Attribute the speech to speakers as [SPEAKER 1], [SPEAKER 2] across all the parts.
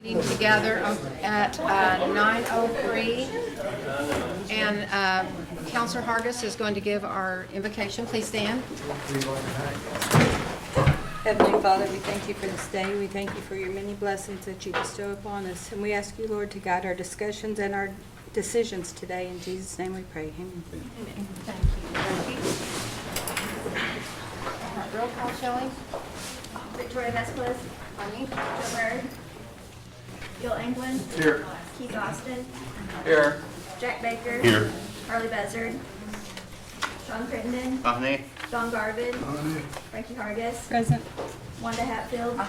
[SPEAKER 1] Meeting together at 9:03, and Councilor Hargis is going to give our invocation. Please stand.
[SPEAKER 2] Heavenly Father, we thank you for this day. We thank you for your many blessings that you bestow upon us. And we ask you, Lord, to guide our discussions and our decisions today. In Jesus' name we pray. Amen.
[SPEAKER 1] Amen. Thank you. All right, roll call, Shelley.
[SPEAKER 3] Victoria Vesquez,
[SPEAKER 1] Bonnie.
[SPEAKER 3] Joe Bird, Gil England,
[SPEAKER 4] Here.
[SPEAKER 3] Keith Austin,
[SPEAKER 4] Here.
[SPEAKER 3] Jack Baker,
[SPEAKER 4] Here.
[SPEAKER 3] Harley Bezzard, Sean Crittenden,
[SPEAKER 4] Ahne.
[SPEAKER 3] Don Garvid, Frankie Hargis,
[SPEAKER 2] Present.
[SPEAKER 3] Wanda Hatfield,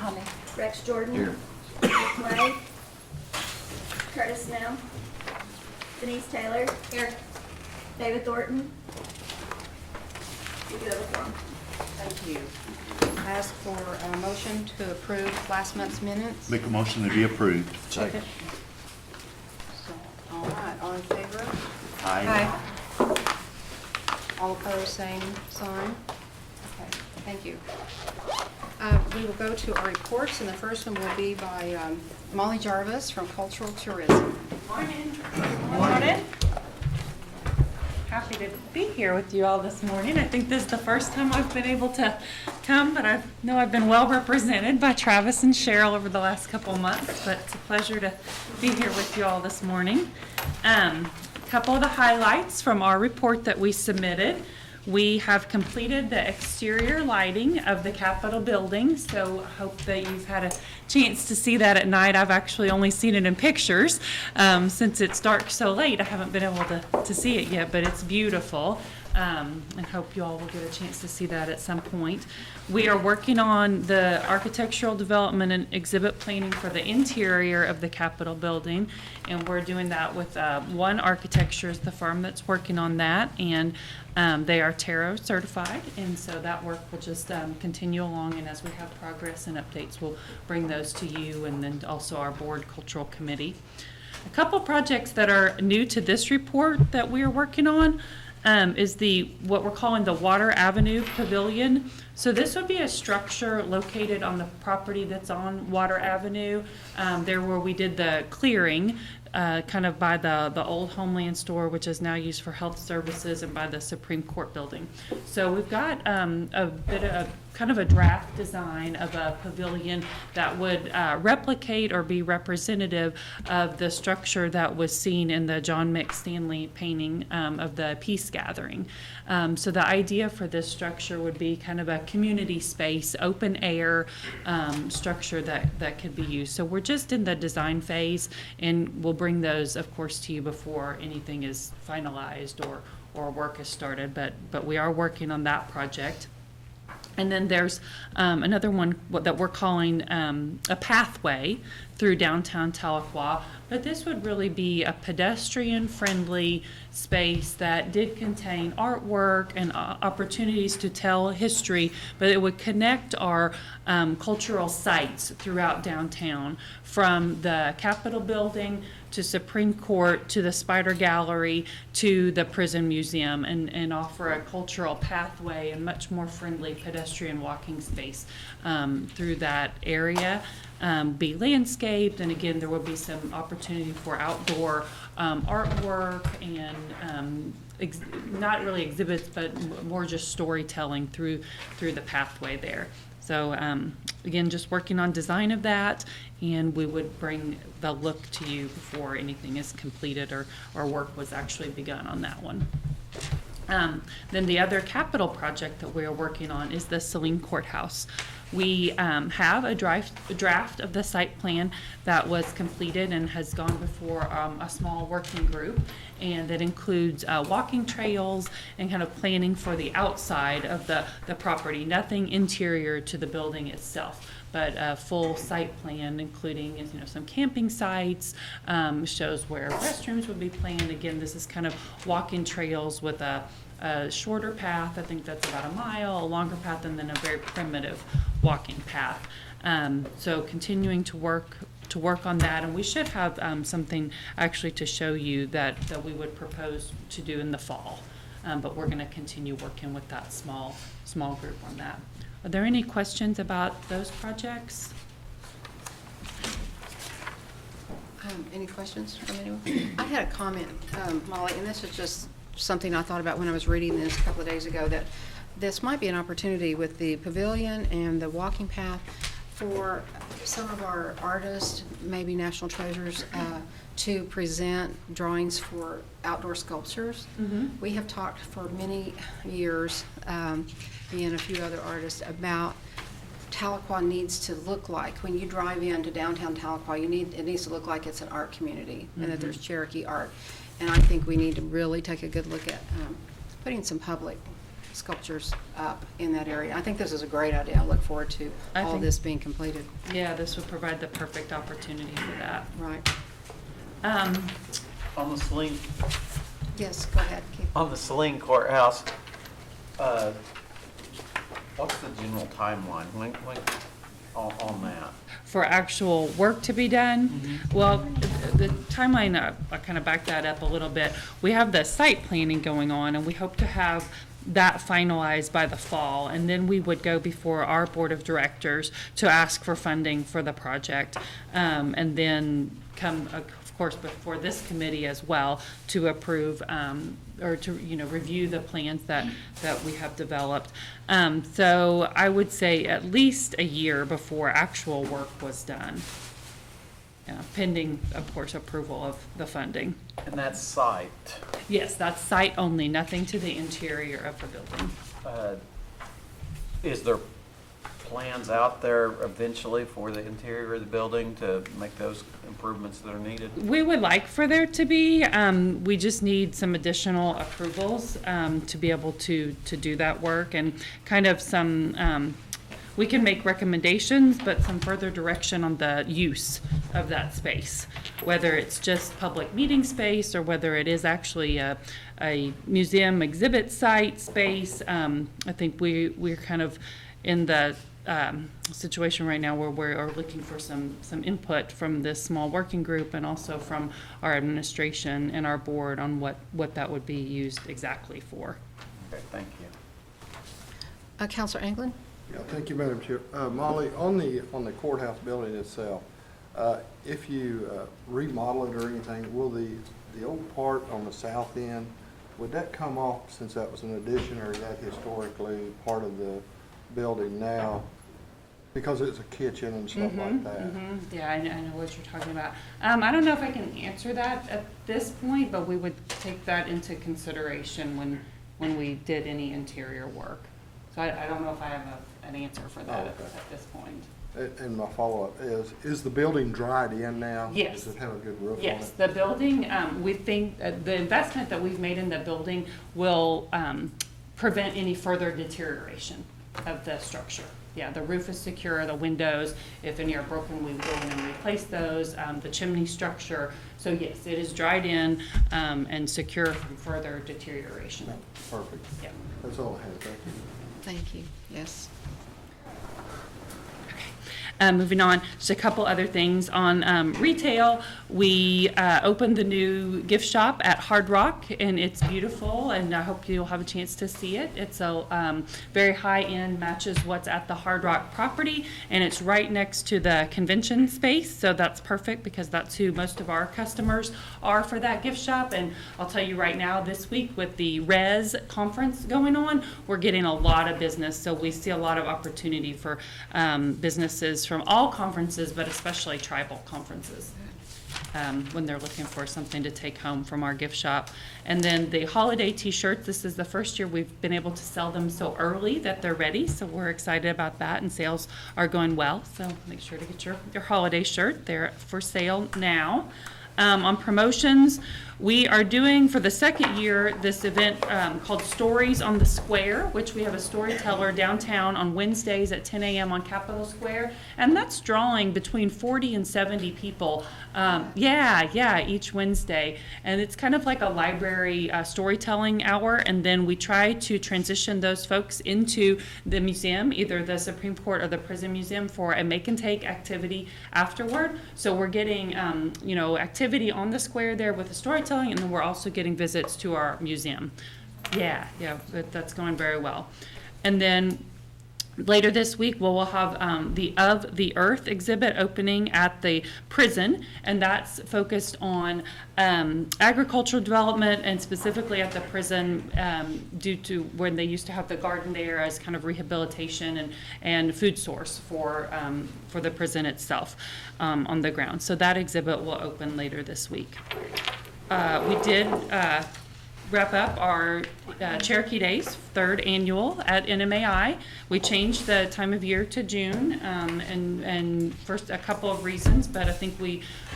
[SPEAKER 3] Rex Jordan,
[SPEAKER 4] Here.
[SPEAKER 3] Clay, Curtis Snell, Denise Taylor, here, David Thornton. You do have a form.
[SPEAKER 1] Thank you. I ask for a motion to approve last month's minutes.
[SPEAKER 5] Make a motion to be approved.
[SPEAKER 4] Second.
[SPEAKER 1] So, all right, all in favor?
[SPEAKER 5] Aye.
[SPEAKER 1] All opposed, same sign. Okay, thank you. We will go to our reports, and the first one will be by Molly Jarvis from Cultural Tourism.
[SPEAKER 6] Morning. Happy to be here with you all this morning. I think this is the first time I've been able to come, but I know I've been well represented by Travis and Cheryl over the last couple months, but it's a pleasure to be here with you all this morning. A couple of the highlights from our report that we submitted. We have completed the exterior lighting of the Capitol building, so I hope that you've had a chance to see that at night. I've actually only seen it in pictures. Since it's dark so late, I haven't been able to see it yet, but it's beautiful. And hope you all will get a chance to see that at some point. We are working on the architectural development and exhibit planning for the interior of the Capitol building, and we're doing that with One Architecture is the firm that's working on that, and they are Tarot certified, and so that work will just continue along, and as we have progress and updates, we'll bring those to you and then also our board cultural committee. A couple projects that are new to this report that we are working on is what we're calling the Water Avenue Pavilion. So this would be a structure located on the property that's on Water Avenue, there where we did the clearing, kind of by the old Homeland store, which is now used for health services, and by the Supreme Court building. So we've got a bit of kind of a draft design of a pavilion that would replicate or be representative of the structure that was seen in the John McStanley painting of the peace gathering. So the idea for this structure would be kind of a community space, open air structure that could be used. So we're just in the design phase, and we'll bring those, of course, to you before anything is finalized or work is started. But we are working on that project. And then there's another one that we're calling a pathway through downtown Tahlequah. But this would really be a pedestrian-friendly space that did contain artwork and opportunities to tell history, but it would connect our cultural sites throughout downtown, from the Capitol building to Supreme Court to the Spider Gallery to the Prison Museum, and offer a cultural pathway and much more friendly pedestrian walking space through that area. Be landscaped, and again there will be some opportunity for outdoor artwork and not really exhibits, but more just storytelling through the pathway there. So again, just working on design of that, and we would bring the look to you before anything is completed or work was actually begun on that one. Then the other capital project that we are working on is the Saline Courthouse. We have a draft of the site plan that was completed and has gone before a small working group, and that includes walking trails and kind of planning for the outside of the property, nothing interior to the building itself, but a full site plan including some camping sites, shows where restrooms would be planned. Again, this is kind of walking trails with a shorter path, I think that's about a mile, a longer path, and then a very primitive walking path. So continuing to work on that, and we should have something actually to show you that we would propose to do in the fall. But we're going to continue working with that small group on that. Are there any questions about those projects?
[SPEAKER 1] Any questions from anyone? I had a comment, Molly, and this is just something I thought about when I was reading this a couple of days ago, that this might be an opportunity with the pavilion and the walking path for some of our artists, maybe national treasures, to present drawings for outdoor sculptures. We have talked for many years, me and a few other artists, about Tahlequah needs to look like, when you drive into downtown Tahlequah, it needs to look like it's an art community and that there's Cherokee art. And I think we need to really take a good look at putting some public sculptures up in that area. I think this is a great idea. I look forward to all this being completed.
[SPEAKER 6] Yeah, this would provide the perfect opportunity for that.
[SPEAKER 1] Right.
[SPEAKER 5] On the Saline,
[SPEAKER 1] Yes, go ahead, Keith.
[SPEAKER 5] on the Saline Courthouse, what's the general timeline on that?
[SPEAKER 6] For actual work to be done? Well, the timeline, I kind of back that up a little bit. We have the site planning going on, and we hope to have that finalized by the fall, and then we would go before our board of directors to ask for funding for the project, and then come, of course, before this committee as well to approve or to review the plans that we have developed. So I would say at least a year before actual work was done, pending, of course, approval of the funding.
[SPEAKER 5] And that's site.
[SPEAKER 6] Yes, that's site only, nothing to the interior of the building.
[SPEAKER 5] Is there plans out there eventually for the interior of the building to make those improvements that are needed?
[SPEAKER 6] We would like for there to be, we just need some additional approvals to be able to do that work, and kind of some, we can make recommendations, but some further direction on the use of that space, whether it's just public meeting space or whether it is actually a museum exhibit site space. I think we're kind of in the situation right now where we are looking for some input from this small working group, and also from our administration and our board on what that would be used exactly for.
[SPEAKER 5] Okay, thank you.
[SPEAKER 1] Councilor Anglin?
[SPEAKER 4] Yeah, thank you, Madam Chair. Molly, on the courthouse building itself, if you remodel it or anything, will the old part on the south end, would that come off since that was an addition, or is that historically part of the building now? Because it's a kitchen and stuff like that.
[SPEAKER 6] Yeah, I know what you're talking about. I don't know if I can answer that at this point, but we would take that into consideration when we did any interior work. So I don't know if I have an answer for that
[SPEAKER 4] Okay.
[SPEAKER 6] at this point.
[SPEAKER 4] And my follow-up is the building dried in now?
[SPEAKER 6] Yes.
[SPEAKER 4] Does it have a good roof on it?
[SPEAKER 6] Yes, the building, we think the investment that we've made in the building will prevent any further deterioration of the structure. Yeah, the roof is secure, the windows, if any are broken, we go in and replace those, the chimney structure. So yes, it is dried in and secure from further deterioration.
[SPEAKER 4] No, perfect.
[SPEAKER 6] Yeah.
[SPEAKER 4] That's all I had. Thank you.
[SPEAKER 1] Thank you. Yes.
[SPEAKER 6] Moving on, just a couple other things on retail. We opened the new gift shop at Hard Rock, and it's beautiful, and I hope you'll have a chance to see it. It's a very high-end, matches what's at the Hard Rock property, and it's right next to the convention space, so that's perfect because that's who most of our customers are for that gift shop. And I'll tell you right now, this week with the RES conference going on, we're getting a lot of business, so we see a lot of opportunity for businesses from all conferences, but especially tribal conferences, when they're looking for something to take home from our gift shop. And then the holiday t-shirts, this is the first year we've been able to sell them so early that they're ready, so we're excited about that, and sales are going well. So make sure to get your holiday shirt. They're for sale now. On promotions, we are doing for the second year this event called Stories on the Square, which we have a storyteller downtown on Wednesdays at 10 a.m. on Capitol Square, and that's drawing between 40 and 70 people. Each Wednesday, and it's kind of like a library storytelling hour, and then we try to transition those folks into the museum, either the Supreme Court or the Prison Museum, for a make and take activity afterward. So we're getting activity on the square there with the storytelling, and then we're also getting visits to our museum. That's going very well. And then Later this week, we'll have the Of the Earth exhibit opening at the prison, and that's focused on agricultural development, and specifically at the prison due to when they used to have the garden there as kind of rehabilitation and food source for the prison itself on the ground. So that exhibit will open later this week. We did wrap up our Cherokee Days, 3rd annual at NMAI. We changed the time of year to June, and first a couple of reasons, but I think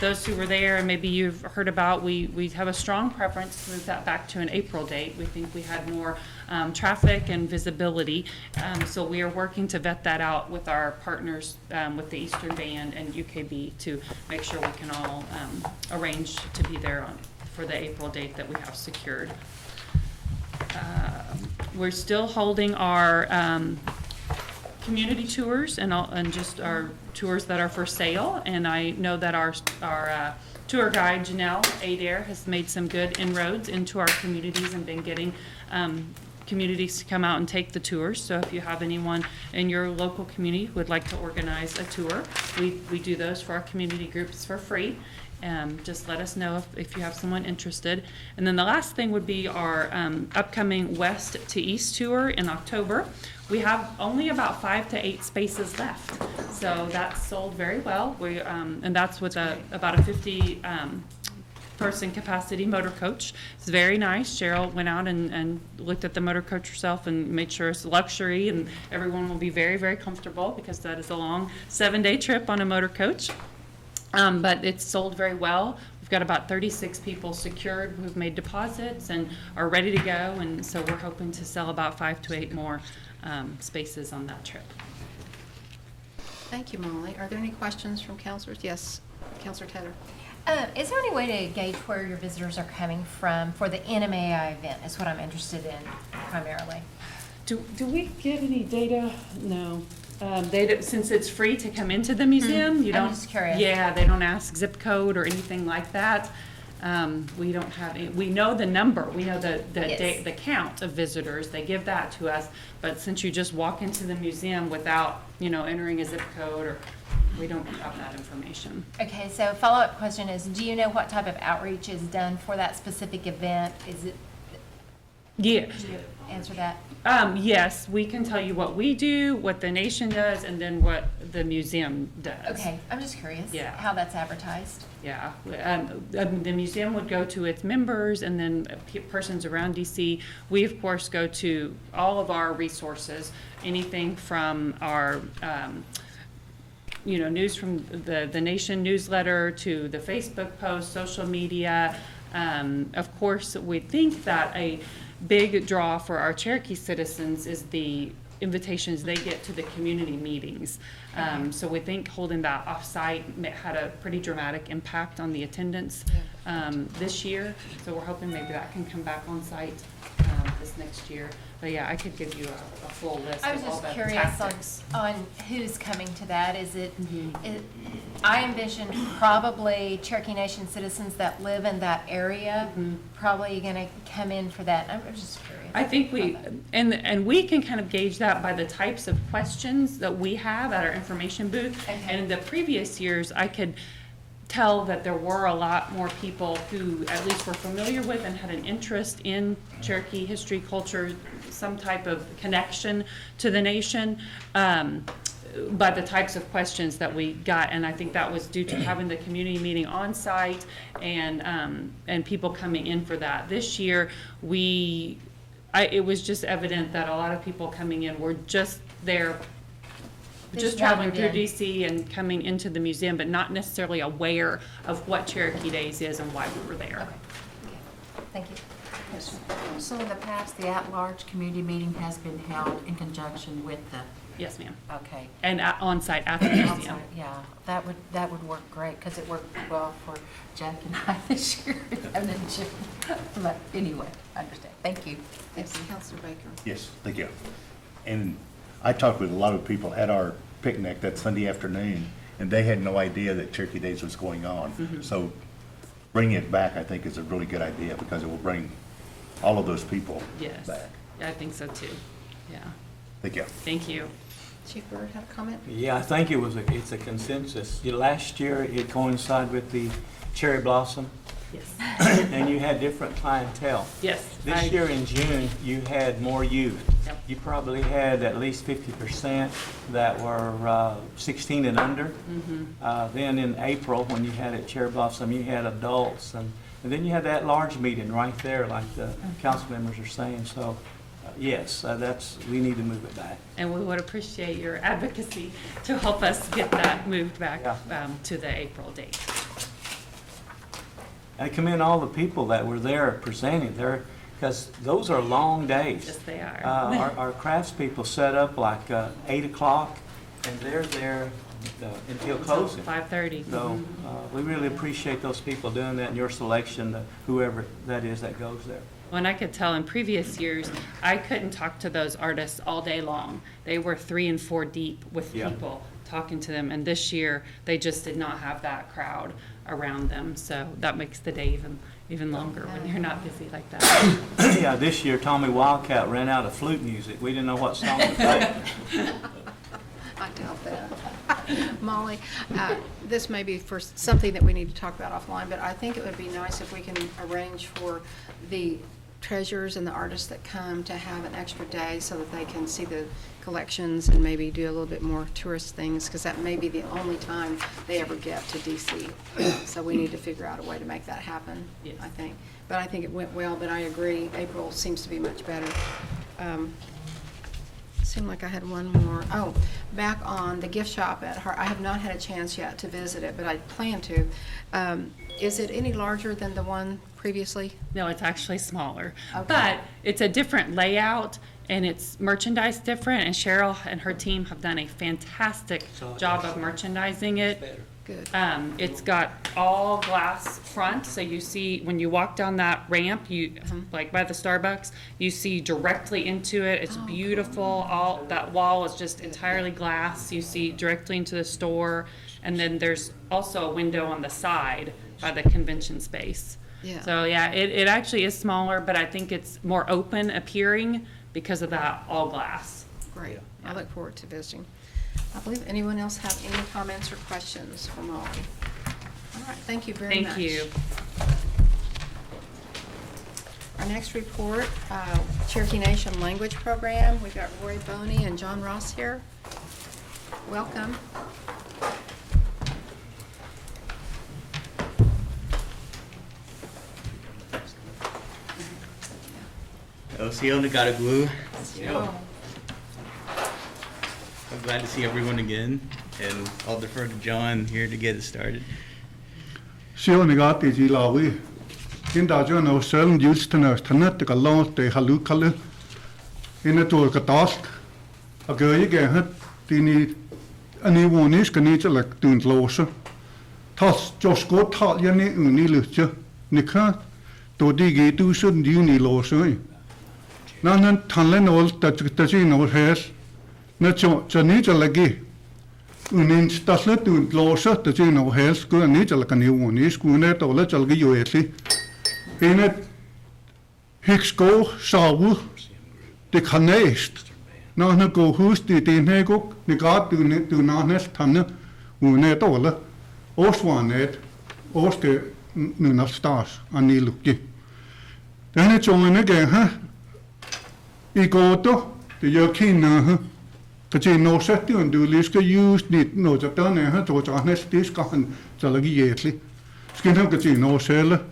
[SPEAKER 6] those who were there and maybe you've heard about, we have a strong preference to move that back to an April date. We think we had more traffic and visibility, so we are working to vet that out with our partners, with the Eastern Band and UKB, to make sure we can all arrange to be there for the April date that we have secured. We're still holding our community tours and just our tours that are for sale. And I know that our tour guide, Janelle Adair, has made some good inroads into our communities and been getting communities to come out and take the tours. So if you have anyone in your local community who would like to organize a tour, we do those for our community groups for free. Just let us know if you have someone interested. And then the last thing would be our upcoming West to East tour in October. We have only about 5 to 8 spaces left, so that's sold very well. And that's with about a 50 person capacity motor coach. It's very nice. Cheryl went out and looked at the motor coach herself and made sure it's luxury and everyone will be very, very comfortable, because that is a long 7-day trip on a motor coach. But it's sold very well. We've got about 36 people secured who've made deposits and are ready to go, and so we're hoping to sell about 5 to 8 more spaces on that trip.
[SPEAKER 1] Thank you, Molly. Are there any questions from counselors? Yes, Counselor Taylor.
[SPEAKER 7] Is there any way to gauge where your visitors are coming from for the NMAI event is what I'm interested in primarily.
[SPEAKER 6] Do we get any data? No. Since it's free to come into the museum, you don't.
[SPEAKER 7] I'm just curious.
[SPEAKER 6] Yeah, they don't ask zip code or anything like that. We don't have any, we know the number, we know the count of visitors, they give that to us, but since you just walk into the museum without, entering a zip code, or we don't have that information.
[SPEAKER 7] Okay, so follow-up question is, do you know what type of outreach is done for that specific event? Is it,
[SPEAKER 6] Yeah.
[SPEAKER 7] do you answer that?
[SPEAKER 6] Yes, we can tell you what we do, what the nation does, and then what the museum does.
[SPEAKER 7] Okay, I'm just curious
[SPEAKER 6] Yeah.
[SPEAKER 7] how that's advertised.
[SPEAKER 6] Yeah, the museum would go to its members and then persons around DC. We, of course, go to all of our resources, anything from our, news from the Nation newsletter to the Facebook post, social media. Of course, we think that a big draw for our Cherokee citizens is the invitations they get to the community meetings. So we think holding that off-site had a pretty dramatic impact on the attendance this year. So we're hoping maybe that can come back on site this next year. But yeah, I could give you a full list
[SPEAKER 7] I was
[SPEAKER 6] of all
[SPEAKER 7] just
[SPEAKER 6] the
[SPEAKER 7] curious
[SPEAKER 6] tactics.
[SPEAKER 7] on who's coming to that. I envision probably Cherokee Nation citizens that live in that area probably going to come in for that. I'm just curious.
[SPEAKER 6] I think and we can kind of gauge that by the types of questions that we have at our information booth.
[SPEAKER 7] Okay.
[SPEAKER 6] And in the previous years, I could tell that there were a lot more people who at least were familiar with and had an interest in Cherokee history, culture, some type of connection to the nation, by the types of questions that we got. And I think that was due to having the community meeting on site and people coming in for that. This year, it was just evident that a lot of people coming in were just there, just traveling through DC and coming into the museum, but not necessarily aware of what Cherokee Days is and why we were there.
[SPEAKER 7] Okay. Thank you.
[SPEAKER 8] So in the past, the at-large community meeting has been held in conjunction with the,
[SPEAKER 6] Yes, ma'am.
[SPEAKER 8] okay.
[SPEAKER 6] And on site at the museum.
[SPEAKER 8] outside, yeah, that would work great, because it worked well for Jack and I this year, and then Jim. But anyway, I understand. Thank you.
[SPEAKER 1] Yes, Counselor Baker.
[SPEAKER 9] Yes, thank you. And I talked with a lot of people at our picnic that Sunday afternoon, and they had no idea that Cherokee Days was going on. So bringing it back, I think, is a really good idea, because it will bring all of those people
[SPEAKER 6] Yes,
[SPEAKER 9] back.
[SPEAKER 6] I think so too. Yeah,
[SPEAKER 9] Thank you.
[SPEAKER 6] thank you.
[SPEAKER 1] Chief Byrd had a comment?
[SPEAKER 10] Yeah, I think it's a consensus. Last year, it coincided with the cherry blossom,
[SPEAKER 6] Yes.
[SPEAKER 10] and you had different clientele.
[SPEAKER 6] Yes.
[SPEAKER 10] This year in June, you had more youth.
[SPEAKER 6] Yep.
[SPEAKER 10] You probably had at least 50% that were 16 and under. Then in April, when you had at Cherry Blossom, you had adults, and then you had that large meeting right there, like the council members are saying. So, yes, we need to move it back.
[SPEAKER 6] And we would appreciate your advocacy to help us get that moved back
[SPEAKER 10] Yeah.
[SPEAKER 6] to the April date.
[SPEAKER 10] I commend all the people that were there presenting there, because those are long days.
[SPEAKER 6] Yes, they are.
[SPEAKER 10] Our craftspeople set up like 8 o'clock, and they're there until closing.
[SPEAKER 6] 5:30.
[SPEAKER 10] So we really appreciate those people doing that and your selection, whoever that is that goes there.
[SPEAKER 6] When I could tell in previous years, I couldn't talk to those artists all day long. They were 3 and 4 deep with
[SPEAKER 10] Yeah.
[SPEAKER 6] people talking to them. And this year, they just did not have that crowd around them. So that makes the day even longer when you're not busy like that.
[SPEAKER 10] Yeah, this year Tommy Wildcat ran out of flute music. We didn't know what song to play.
[SPEAKER 1] I doubt that. Molly, this may be for something that we need to talk about offline, but I think it would be nice if we can arrange for the treasurers and the artists that come to have an extra day so that they can see the collections and maybe do a little bit more tourist things, because that may be the only time they ever get to DC. So we need to figure out a way to make that happen,
[SPEAKER 6] Yes.
[SPEAKER 1] I think. But I think it went well, but I agree, April seems to be much better. Seemed like I had one more. Oh, back on the gift shop at Hart, I have not had a chance yet to visit it, but I plan to. Is it any larger than the one previously?
[SPEAKER 6] No, it's actually smaller.
[SPEAKER 1] Okay.
[SPEAKER 6] But it's a different layout and it's merchandise different. And Cheryl and her team have done a fantastic job of merchandising it.
[SPEAKER 1] Good.
[SPEAKER 6] It's got all glass front, so you see, when you walk down that ramp, like by the Starbucks, you see directly into it. It's beautiful. All that wall is just entirely glass. You see directly into the store. And then there's also a window on the side by the convention space.
[SPEAKER 1] Yeah.
[SPEAKER 6] So yeah, it actually is smaller, but I think it's more open appearing because of that all glass.
[SPEAKER 1] Great. I look forward to visiting. I believe anyone else have any comments or questions for Molly? All right, thank you very much.
[SPEAKER 6] Thank you.
[SPEAKER 1] Our next report, Cherokee Nation Language Program. We've got Roy Boney and John Ross here. Welcome.
[SPEAKER 11] Osio Nagaraglu.
[SPEAKER 1] Oh,
[SPEAKER 11] I'm glad to see everyone again, and I'll defer to John here to get it started.
[SPEAKER 12] Sionigaati jilawi. Inda jono selm justana tanat ka long te halu kalu. Ina to ka task. Agoy ge hat tini ani wonis kani chalak tun losa. Tas josko tal yani uni lucha. Nika to digi tu sun uni losa. Nanan tanlen ol tachi no hes. Na chani chalagi. Unin stasle tun losa tachi no hes ku ani chalakani wonis ku ne to la chalgi yoetli. Ina hiksko sawu de kanest. Na go hus de hegok ni gat du na nes tanne une to la. Oswanet oske nu na stas ani lukki. Denne chongene ge ha I goto de Cherokee na Kachi no set you and do liska use nit no jatane ha to chahnes dis kan chalagi yetli. Skin ha kachi no sela.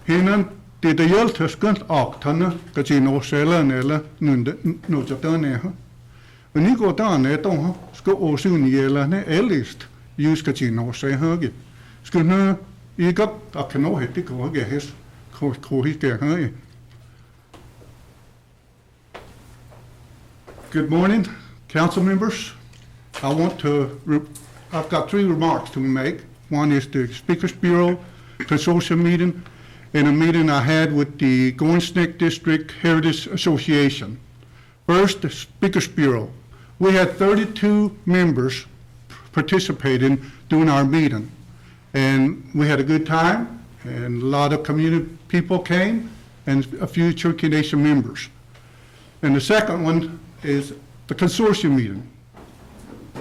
[SPEAKER 12] Hinan de yel tuskant aktana kachi no sela nela nunde no jatane ha. Ni go ta ne to ha sko osun yela ne elist use kachi no se hage. Skin ha iga akno heti ko ge hes ko hi ge ha. Good morning, council members. I've got 3 remarks to make. One is the Speakers Bureau Consortium meeting and a meeting I had with the Golden Snake District Heritage Association. First, the Speakers Bureau. We had 32 members participating during our meeting. And we had a good time, and a lot of community people came, and a few Cherokee Nation members. And the second one is the consortium meeting.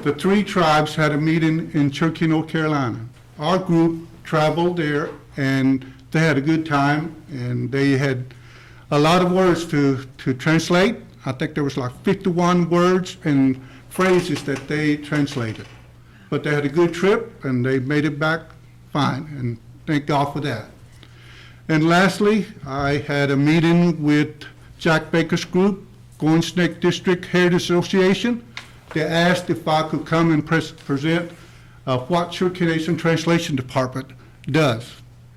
[SPEAKER 12] the 3 tribes had a meeting in Cherokee, North Carolina. Our group traveled there, and they had a good time, and they had a lot of words to translate. I think there was like 51 words and phrases that they translated. But they had a good trip, and they made it back fine, and thank God for that. And lastly, I had a meeting with Jack Baker's group, Golden Snake District Heritage Association. They asked if I could come and present what Cherokee Nation Translation Department does.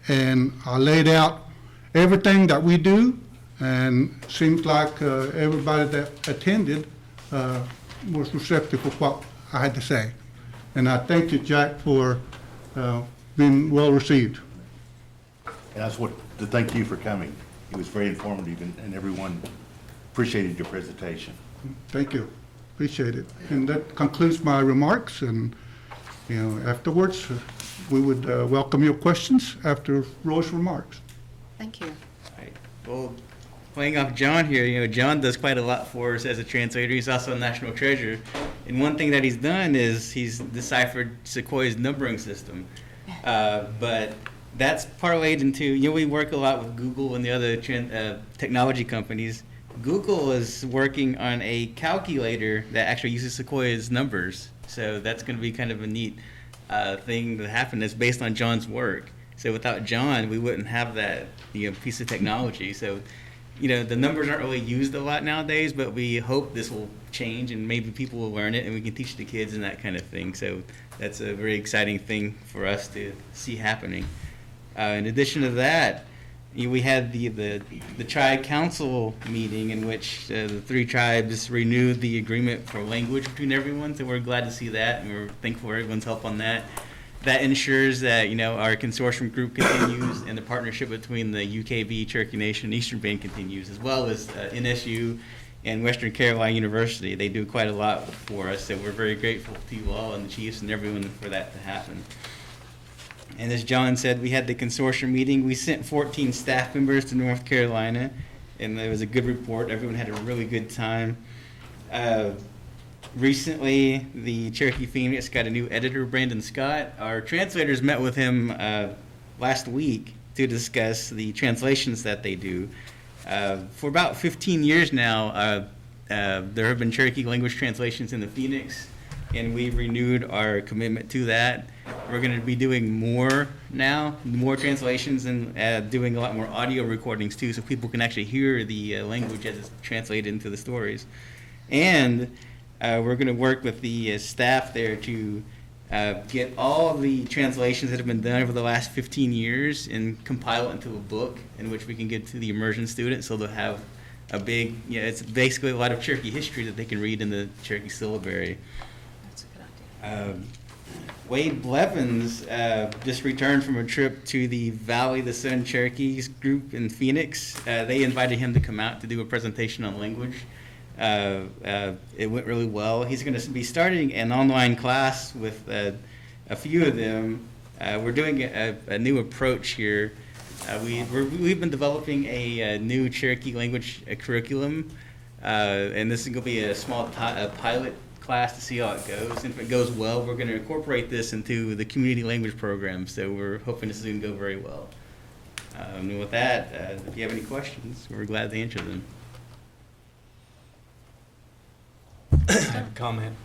[SPEAKER 12] And I laid out everything that we do, and seems like everybody that attended was receptive of what I had to say. And I thank you, Jack, for being well received.
[SPEAKER 9] And I just want to thank you for coming. It was very informative, and everyone appreciated your presentation.
[SPEAKER 12] Thank you. Appreciate it. And that concludes my remarks, and, afterwards, we would welcome your questions after Roy's remarks.
[SPEAKER 1] Thank you.
[SPEAKER 11] Right. Well, playing off John here, John does quite a lot for us as a translator. He's also a national treasure. And one thing that he's done is he's deciphered Sequoia's numbering system. But that's parlayed into, we work a lot with Google and the other technology companies. Google is working on a calculator that actually uses Sequoia's numbers. So that's going to be kind of a neat thing to happen. That's based on John's work. So without John, we wouldn't have that piece of technology. So, the numbers aren't really used a lot nowadays, but we hope this will change and maybe people will learn it and we can teach the kids and that kind of thing. So that's a very exciting thing for us to see happening. In addition to that, we had the tribe council meeting in which the 3 tribes renewed the agreement for language between everyone. So we're glad to see that, and we're thankful for everyone's help on that. That ensures that our consortium group continues, and the partnership between the UKB, Cherokee Nation, and Eastern Band continues, as well as NSU and Western Carolina University. They do quite a lot for us, so we're very grateful to you all and the chiefs and everyone for that to happen. And as John said, we had the consortium meeting. We sent 14 staff members to North Carolina, and it was a good report. Everyone had a really good time. Recently, the Cherokee Phoenix got a new editor, Brandon Scott. Our translators met with him last week to discuss the translations that they do. For about 15 years now, there have been Cherokee language translations in the Phoenix, and we renewed our commitment to that. We're going to be doing more now, more translations, and doing a lot more audio recordings too, so people can actually hear the language as it's translated into the stories. And we're going to work with the staff there to get all the translations that have been done over the last 15 years and compile it into a book in which we can get to the immersion students, so they'll have a big, it's basically a lot of Cherokee history that they can read in the Cherokee syllabary.
[SPEAKER 8] That's a good idea.
[SPEAKER 11] Wade Blevins just returned from a trip to the Valley of the Sun Cherokees group in Phoenix. They invited him to come out to do a presentation on language. It went really well. He's going to be starting an online class with a few of them. We're doing a new approach here. We've been developing a new Cherokee language curriculum, and this is going to be a small pilot class to see how it goes. And if it goes well, we're going to incorporate this into the community language program. So we're hoping this is going to go very well. And with that, if you have any questions, we're glad to answer them.
[SPEAKER 10] I have a comment.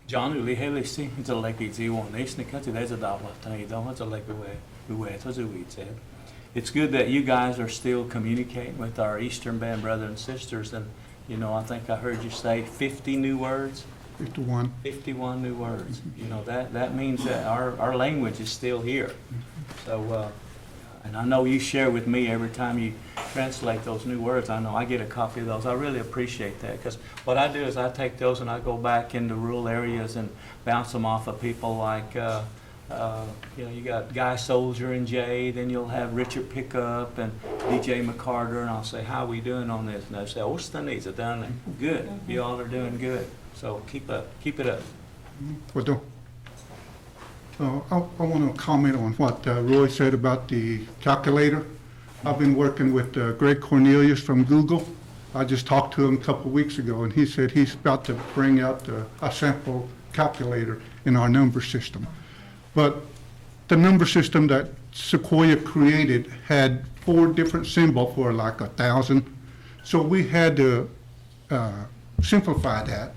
[SPEAKER 10] John uli hele si it's like it's you want nation cut there's a double time you don't like we way it's we said. It's good that you guys are still communicating with our Eastern Band brothers and sisters, and I think I heard you say 50 new words.
[SPEAKER 12] 51.
[SPEAKER 10] 51 new words. That means that our language is still here. So and I know you share with me every time you translate those new words. I know I get a copy of those. I really appreciate that, because what I do is I take those and I go back into rural areas and bounce them off of people like, you got Guy Soldier and Jay, then you'll have Richard Pickup and DJ McCarter, and I'll say, how are we doing on this? And they'll say, oh, Stunnies are done good. You all are doing good. So keep it up.
[SPEAKER 12] Well done. I want to comment on what Roy said about the calculator. I've been working with Greg Cornelius from Google, I just talked to him a couple of weeks ago, and he said he's about to bring out a sample calculator in our number system. But the number system that Sequoia created had 4 different symbols for like 1,000. So we had to simplify that,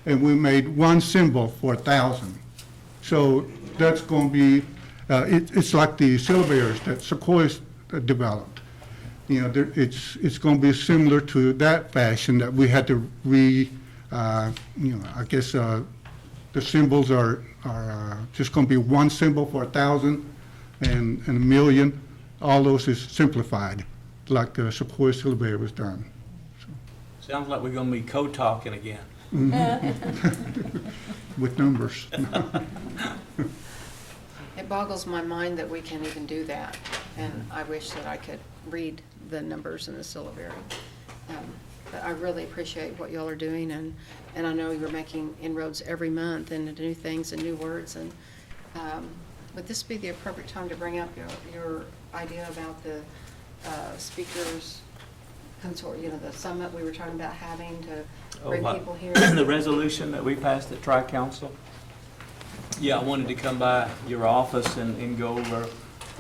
[SPEAKER 12] and we made 1 symbol for 1,000. So that's going to be, it's like the syllabaries that Sequoia developed. You know, it's going to be similar to that fashion that we had to you know, I guess the symbols are just going to be 1 symbol for 1,000 and 1,000,000. All those is simplified, like the Sequoia syllabary was done.
[SPEAKER 10] Sounds like we're gonna be co-talking again.
[SPEAKER 12] With numbers.
[SPEAKER 1] It boggles my mind that we can even do that, and I wish that I could read the numbers in the syllabary. But I really appreciate what y'all are doing, and I know you're making inroads every month into new things and new words, and would this be the appropriate time to bring up your idea about the speakers consort, you know, the summit we were talking about having to bring people here?
[SPEAKER 10] The resolution that we passed at Tri-Council? Yeah, I wanted to come by your office and go over,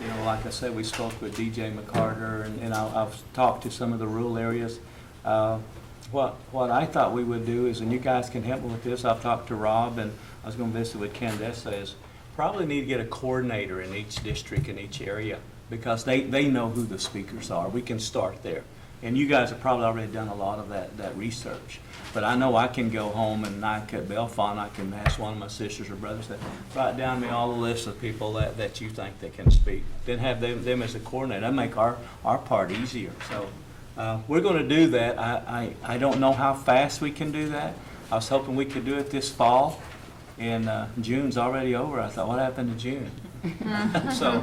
[SPEAKER 10] you know, like I said, we spoke with DJ McCarter, and I've talked to some of the rural areas. What I thought we would do is, and you guys can help me with this, I've talked to Rob, and I was going to visit with Candace, is probably need to get a coordinator in each district, in each area, because they know who the speakers are. We can start there. And you guys have probably already done a lot of that research. But I know I can go home and I can Belfont, I can ask one of my sisters or brothers to write down me all the lists of people that you think that can speak. Then have them as a coordinator. That make our part easier. So we're going to do that. I don't know how fast we can do that. I was hoping we could do it this fall. And June's already over. I thought, what happened to June? So,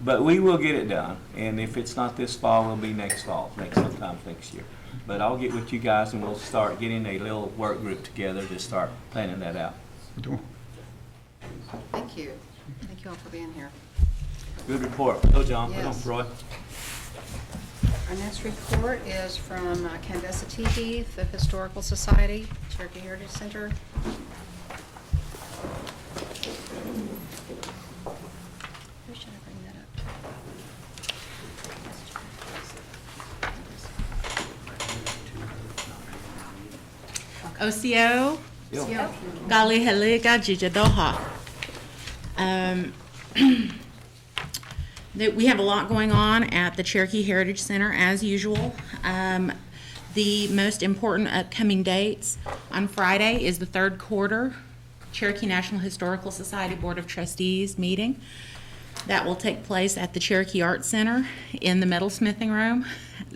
[SPEAKER 10] but we will get it done. And if it's not this fall, it'll be next fall, sometime next year. But I'll get with you guys and we'll start getting a little work group together to start planning that out.
[SPEAKER 1] Thank you. Thank you all for being here.
[SPEAKER 10] Good report. Go, John.
[SPEAKER 1] Yes.
[SPEAKER 10] Go, Roy.
[SPEAKER 1] Our next report is from Candace Teehee, the Historical Society, Cherokee Heritage Center. Who should I bring that up to?
[SPEAKER 13] OCO,
[SPEAKER 1] Yeah.
[SPEAKER 13] Gali Heliga Jijadoha. We have a lot going on at the Cherokee Heritage Center as usual. The most important upcoming dates on Friday is the third quarter Cherokee National Historical Society Board of Trustees meeting. That will take place at the Cherokee Arts Center in the metalsmithing room,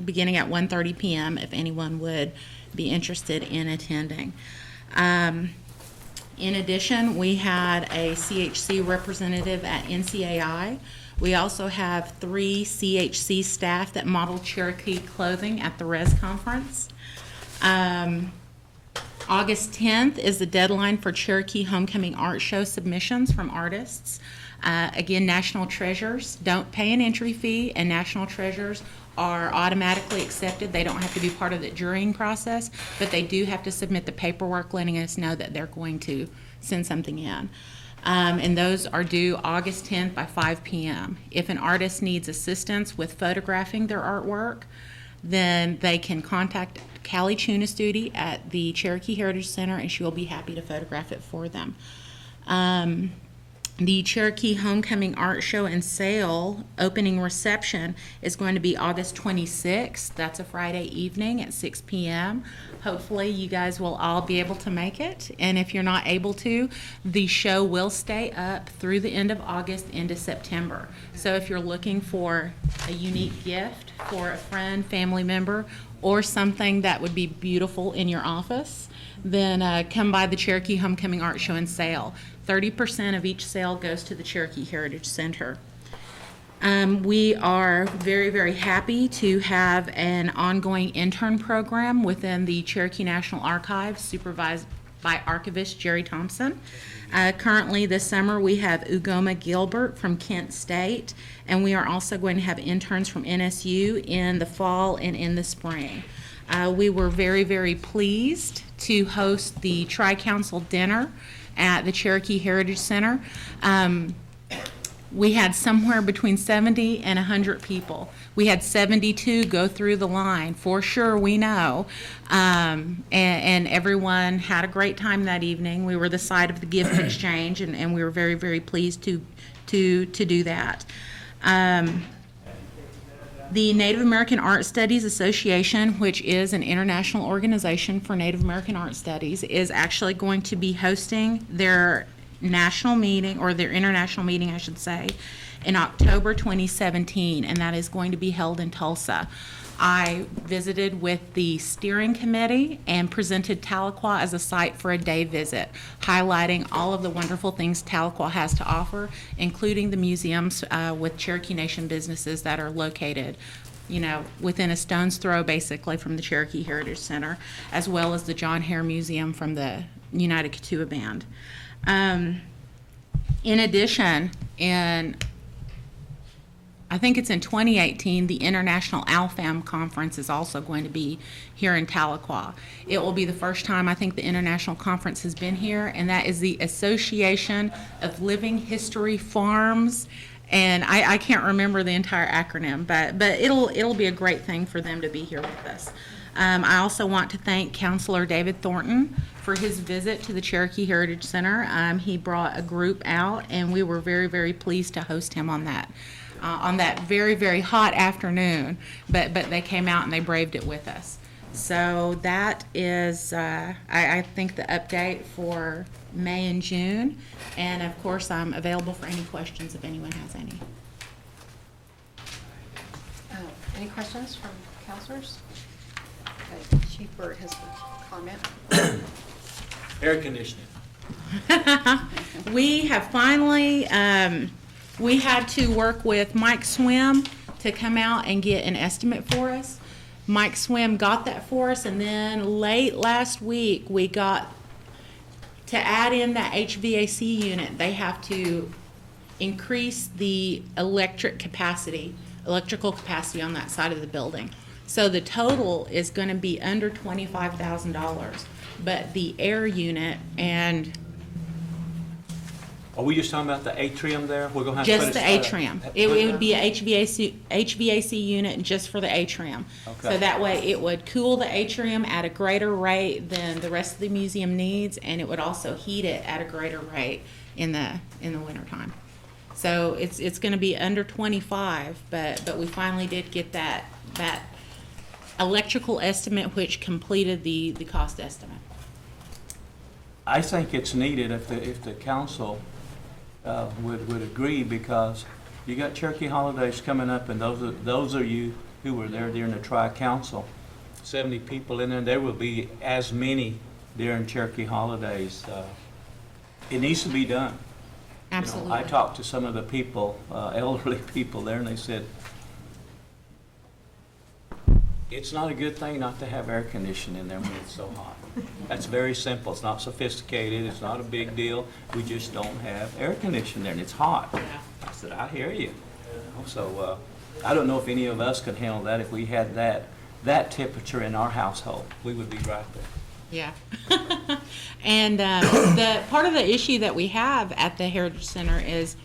[SPEAKER 13] beginning at 1:30 p.m. if anyone would be interested in attending. In addition, we had a CHC representative at NCAI. We also have 3 CHC staff that model Cherokee clothing at the RES conference. August 10th is the deadline for Cherokee Homecoming Art Show submissions from artists. Again, National Treasures don't pay an entry fee, and National Treasures are automatically accepted. They don't have to be part of the jurying process, but they do have to submit the paperwork letting us know that they're going to send something in. And those are due August 10th by 5 p.m. If an artist needs assistance with photographing their artwork, then they can contact Callie Chunistudi at the Cherokee Heritage Center, and she will be happy to photograph it for them. The Cherokee Homecoming Art Show and Sale opening reception is going to be August 26th. That's a Friday evening at 6 p.m. Hopefully you guys will all be able to make it. And if you're not able to, the show will stay up through the end of August into September. So if you're looking for a unique gift for a friend, family member, or something that would be beautiful in your office, then come by the Cherokee Homecoming Art Show and Sale. 30% of each sale goes to the Cherokee Heritage Center. We are very, very happy to have an ongoing intern program within the Cherokee National Archives supervised by archivist Jerry Thompson. Currently this summer we have Ugoma Gilbert from Kent State, and we are also going to have interns from NSU in the fall and in the spring. We were very, very pleased to host the Tri-Council dinner at the Cherokee Heritage Center. We had somewhere between 70 and 100 people. We had 72 go through the line, for sure, we know. And everyone had a great time that evening. We were the site of the gift exchange, and we were very, very pleased to do that. The Native American Art Studies Association, which is an international organization for Native American art studies, is actually going to be hosting their national meeting, or their international meeting, I should say, in October 2017, and that is going to be held in Tulsa. I visited with the steering committee and presented Tahlequah as a site for a day visit, highlighting all of the wonderful things Tahlequah has to offer, including the museums with Cherokee Nation businesses that are located, you know, within a stone's throw, basically, from the Cherokee Heritage Center, as well as the John Hare Museum from the United Kituah Band. In addition, I think it's in 2018, the International ALFAM Conference is also going to be here in Tahlequah. It will be the first time I think the International Conference has been here, and that is the Association of Living History Farms. And I can't remember the entire acronym, but it'll be a great thing for them to be here with us. I also want to thank Councilor David Thornton for his visit to the Cherokee Heritage Center. He brought a group out, and we were very, very pleased to host him on that very, very hot afternoon. But they came out and they braved it with us. So that is, I think, the update for May and June. And of course, I'm available for any questions if anyone has any.
[SPEAKER 1] Any questions from counselors? Okay, Chief Burt has a comment.
[SPEAKER 10] Air conditioning.
[SPEAKER 13] We have finally, we had to work with Mike Swim to come out and get an estimate for us. Mike Swim got that for us, and then late last week, we got to add in that HVAC unit. They have to increase the electrical capacity on that side of the building. So the total is going to be under $25,000, but the air unit and
[SPEAKER 10] Are we just talking about the atrium there? We're gonna have to
[SPEAKER 13] just
[SPEAKER 10] put
[SPEAKER 13] the atrium. It would be a HVAC unit just for the atrium.
[SPEAKER 10] Okay.
[SPEAKER 13] So that way it would cool the atrium at a greater rate than the rest of the museum needs, and it would also heat it at a greater rate in the wintertime. So it's gonna be under 25, but we finally did get that electrical estimate, which completed the cost estimate.
[SPEAKER 10] I think it's needed if the council would agree, because you got Cherokee holidays coming up, and those are you who were there during the tri-council, 70 people in there. There will be as many during Cherokee holidays. It needs to be done.
[SPEAKER 13] Absolutely.
[SPEAKER 10] You know, I talked to some of the people, elderly people there, and they said, it's not a good thing not to have air conditioning in there when it's so hot. That's very simple. It's not sophisticated. It's not a big deal. We just don't have air conditioning there, and it's hot. I said, I hear you. So I don't know if any of us could handle that. If we had that temperature in our household, we would be right there.
[SPEAKER 13] Yeah. And the part of the issue that we have at the Heritage Center is,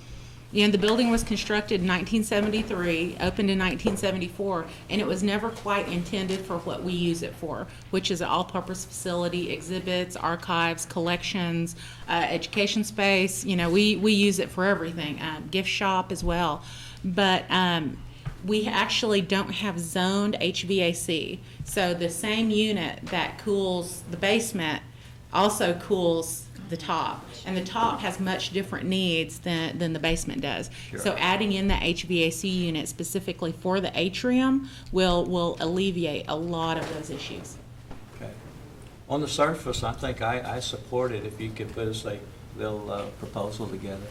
[SPEAKER 13] you know, the building was constructed in 1973, opened in 1974, and it was never quite intended for what we use it for, which is an all-purpose facility, exhibits, archives, collections, education space. You know, we use it for everything, gift shop as well. But we actually don't have zoned HVAC. So the same unit that cools the basement also cools the top, and the top has much different needs than the basement does.
[SPEAKER 10] Sure.
[SPEAKER 13] So adding in the HVAC unit specifically for the atrium will alleviate a lot of those issues.
[SPEAKER 10] Okay. On the surface, I think I support it if you could put a little proposal together.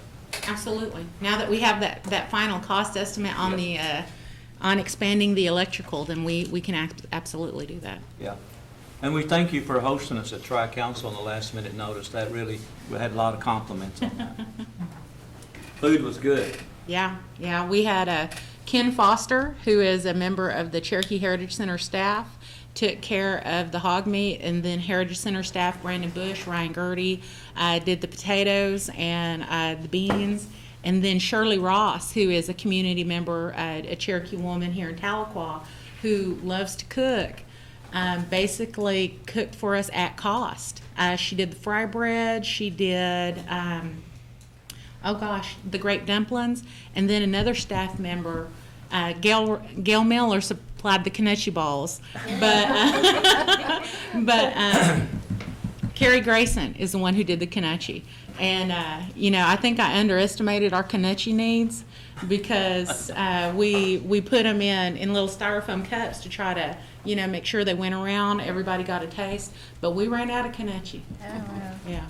[SPEAKER 13] Absolutely. Now that we have that final cost estimate on the on expanding the electrical, then we can absolutely do that.
[SPEAKER 10] Yeah. And we thank you for hosting us at Tri-Council on the last minute notice. That really, we had a lot of compliments on that. Food was good.
[SPEAKER 13] Yeah. We had Ken Foster, who is a member of the Cherokee Heritage Center staff, took care of the hog meat, and then Heritage Center staff, Brandon Bush, Ryan Gertie, did the potatoes and the beans. And then Shirley Ross, who is a community member, a Cherokee woman here in Tahlequah, who loves to cook, basically cooked for us at cost. She did the fry bread, she did, the grape dumplings, and then another staff member, Gail Miller, supplied the knuckle balls. But Carrie Grayson is the one who did the knuckle. And, I think I underestimated our knuckle needs because we put them in little styrofoam cups to try to, make sure they went around, everybody got a taste. But we ran out of knuckle.
[SPEAKER 7] Oh, wow.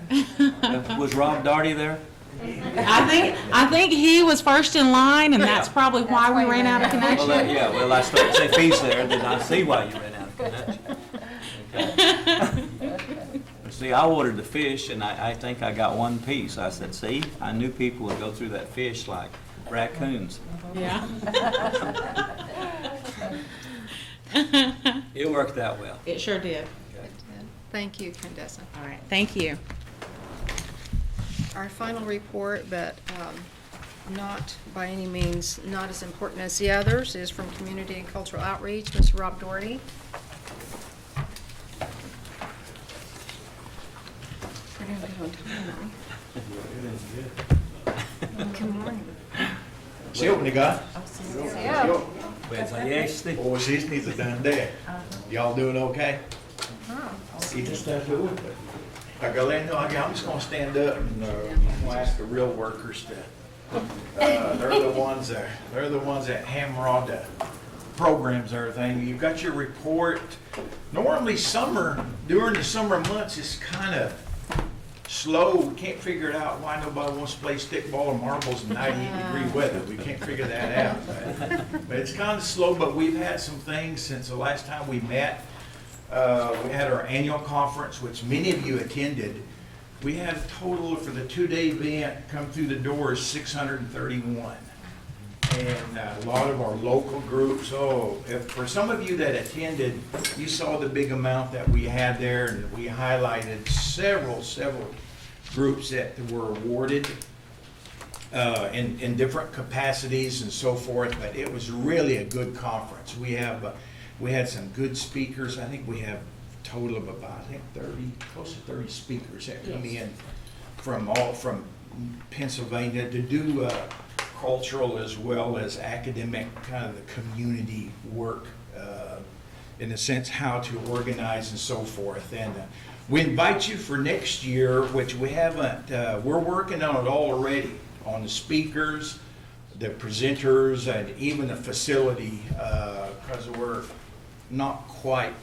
[SPEAKER 13] Yeah.
[SPEAKER 10] Was Rob Darty there?
[SPEAKER 13] I think he was first in line, and that's probably why we ran out of
[SPEAKER 10] Well,
[SPEAKER 13] connection.
[SPEAKER 10] I started to say if he's there, then I see why you ran out of connection. Okay. See, I ordered the fish, and I think I got one piece. I said, see, I knew people would go through that fish like raccoons.
[SPEAKER 13] Yeah.
[SPEAKER 10] It worked out well.
[SPEAKER 13] It sure did.
[SPEAKER 1] Thank you, Candace.
[SPEAKER 13] All right, thank you.
[SPEAKER 1] Our final report, but not by any means not as important as the others, is from Community and Cultural Outreach, Mr. Rob Doherty. We're doing good on time, aren't we? Good morning.
[SPEAKER 14] Se on ni got?
[SPEAKER 10] Och
[SPEAKER 14] sist ni så done där. Y'all doing okay? Inte start over. I'm just gonna stand up and I'm gonna ask the real workers to. They're the ones that hammer all the programs and everything. You've got your report. Normally during the summer months, it's kind of slow. We can't figure it out why nobody wants to play stickball or marbles in 98-degree weather. We can't figure that out. But it's kind of slow, but we've had some things since the last time we met. We had our annual conference, which many of you attended. We had a total for the 2-day event come through the doors 631. And a lot of our local groups, for some of you that attended, you saw the big amount that we had there, and we highlighted several groups that were awarded in different capacities and so forth, but it was really a good conference. We had some good speakers. I think we have a total of about, close to 30 speakers that come in from Pennsylvania to do cultural as well as academic, kind of the community work, in a sense, how to organize and so forth. And we invite you for next year, which we haven't, we're working on it already, on the speakers, the presenters, and even the facility, because we're not quite,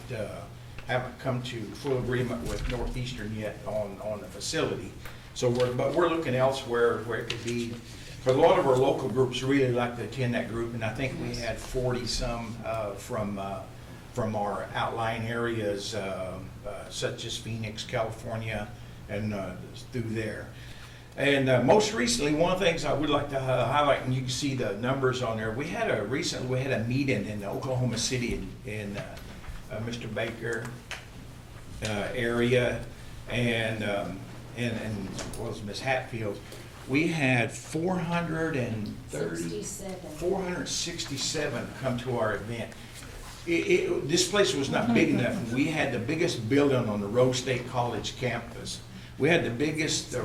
[SPEAKER 14] haven't come to full agreement with Northeastern yet on the facility. So we're looking elsewhere where it could be. For a lot of our local groups really like to attend that group, and I think we had 40-some from our outlying areas, such as Phoenix, California, and through there. And most recently, one of the things I would like to highlight, and you can see the numbers on there, recently we had a meeting in Oklahoma City in Mr. Baker area, and what was Miss Hatfield. We had 467 come to our event. This place was not big enough. We had the biggest building on the Rose State College campus. We had the biggest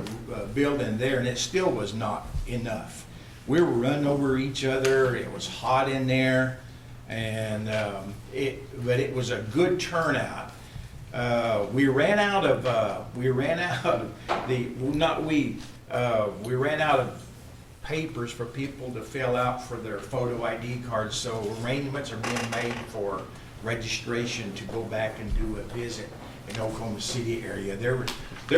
[SPEAKER 14] building there, and it still was not enough. We were running over each other. It was hot in there, and but it was a good turnout. We ran out of papers for people to fill out for their photo ID cards, so arrangements are being made for registration to go back and do a visit in Oklahoma City area. There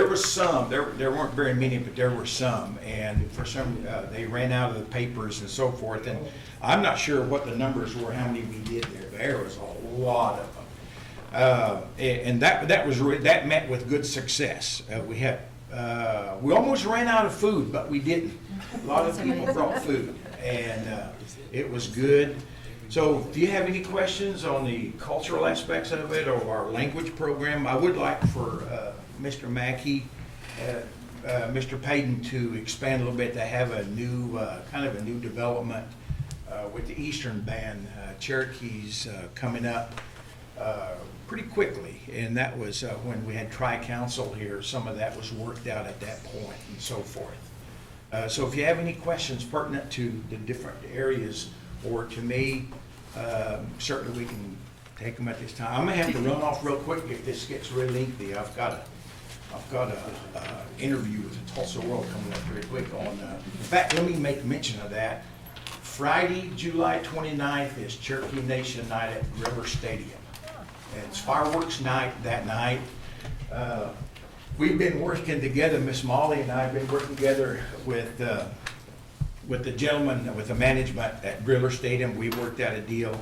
[SPEAKER 14] were some, there weren't very many, but there were some, and for some, they ran out of the papers and so forth, and I'm not sure what the numbers were, how many we did there, but there was a lot of them. And that met with good success. We almost ran out of food, but we didn't. A lot of people brought food, and it was good. So if you have any questions on the cultural aspects of it or our language program, I would like for Mr. Mackey, Mr. Payton to expand a little bit. They have a new, kind of a new development with the Eastern Band, Cherokees coming up pretty quickly. And that was when we had Tri-Council here, some of that was worked out at that point and so forth. So if you have any questions pertinent to the different areas or to me, certainly we can take them at this time. I'm gonna have to run off real quick if this gets really lengthy. I've got a interview with the Tulsa World coming up very quick on, in fact, let me make mention of that. Friday, July 29th is Cherokee Nation Night at River Stadium. It's fireworks night that night. We've been working together, Miss Molly and I have been working together with the gentleman, with the management at Griller Stadium. We worked out a deal,